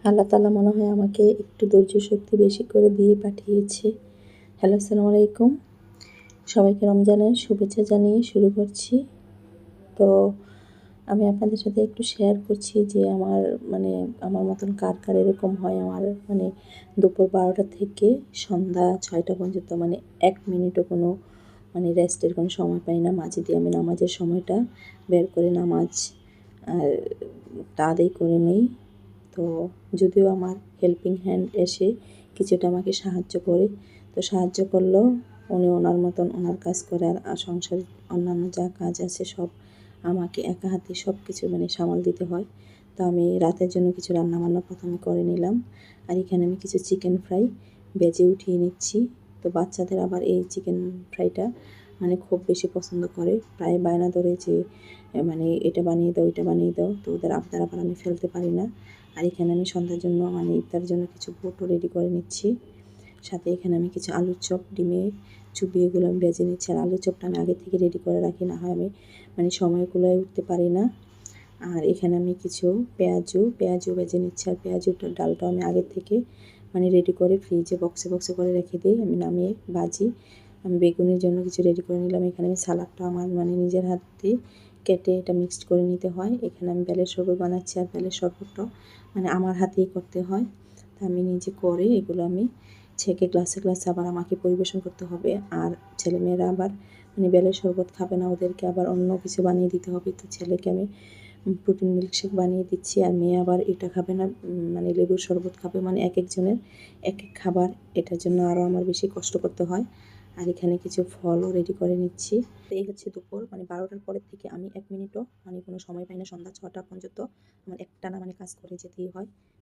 আল্লাহ তাআলা মনে হয় আমাকে একটু ধৈর্য শক্তি বেশি করে দিয়ে পাঠিয়েছে। হ্যালো, আসসালামু আলাইকুম। সবাইকে রমজানের শুভেচ্ছা জানিয়ে শুরু করছি। তো আমি আপনাদের সাথে একটু শেয়ার করছি যে আমার মতন কার কার এরকম হয়। আমার দুপুর 12টা থেকে সন্ধ্যা 6টা পর্যন্ত 1 মিনিটও কোনো রেস্টের কোনো সময় পাই না। মাঝে দিয়ে আমি নামাজের সময়টা বের করে নামাজ আর আদায় করে নিই। তো যদিও আমার হেল্পিং হ্যান্ড এসে কিছুটা আমাকে সাহায্য করে, তো সাহায্য করলেও উনি ওনার মতন ওনার কাজ করে, আর সংসারের অন্যান্য যা কাজ আছে সব আমাকে একা হাতে সব কিছু সামাল দিতে হয়। তো আমি রাতের জন্য কিছু রান্নাবান্না প্রথমে করে নিলাম, আর এখানে আমি কিছু চিকেন ফ্রাই ভেজে উঠিয়ে নিচ্ছি। তো বাচ্চাদের আবার এই চিকেন ফ্রাইটা খুব বেশি পছন্দ করে, প্রায় বায়না ধরে যে এটা বানিয়ে দাও, এটা বানিয়ে দাও। তো ওদের আবদার আবার আমি ফেলতে পারি না। আর এখানে আমি সন্ধ্যার জন্য ইফতারের জন্য কিছু বুটও রেডি করে নিচ্ছি। সাথে এখানে আমি কিছু আলুর চপ ডিমে চুবিয়ে এগুলো আমি ভেজে নিচ্ছি। আর আলুর চপটা আমি আগে থেকে রেডি করে রাখি, না হয় আমি সময়গুলোয় উঠতে পারি না। আর এখানে আমি কিছু পেঁয়াজু ভেজে নিচ্ছি। আর পেঁয়াজুটার ডালটাও আমি আগে থেকে রেডি করে ফ্রিজে বক্সে বক্সে করে রেখে দিই, আমি নামিয়ে ভাজি। আমি বেগুনের জন্য কিছু রেডি করে নিলাম। এখানে আমি সালাডটা আমার নিজের হাতে কেটে এটা মিক্সড করে নিতে হয়। এখানে আমি বেলের শরবত বানাচ্ছি, আর বেলের শরবতটাও আমার হাতেই করতে হয়। তা আমি নিজে করে এগুলো আমি ছেঁকে গ্লাসে গ্লাসে আবার আমাকে পরিবেশন করতে হবে। আর ছেলেমেয়েরা আবার বেলের শরবত খাবে না, ওদেরকে আবার অন্য কিছু বানিয়ে দিতে হবে। তো ছেলেকে আমি প্রোটিন মিল্কশেক বানিয়ে দিচ্ছি, আর মেয়ে আবার এটা খাবে না, লেবুর শরবত খাবে। এক একজনের এক এক খাবার, এটার জন্য আরও আমার বেশি কষ্ট করতে হয়। আর এখানে কিছু ফলও রেডি করে নিচ্ছি। তো এই হচ্ছে দুপুর 12টার পরের থেকে আমি 1 মিনিটও কোনো সময় পাই না। সন্ধ্যা 6টা পর্যন্ত আমার একটানা কাজ করে যেতেই হয়।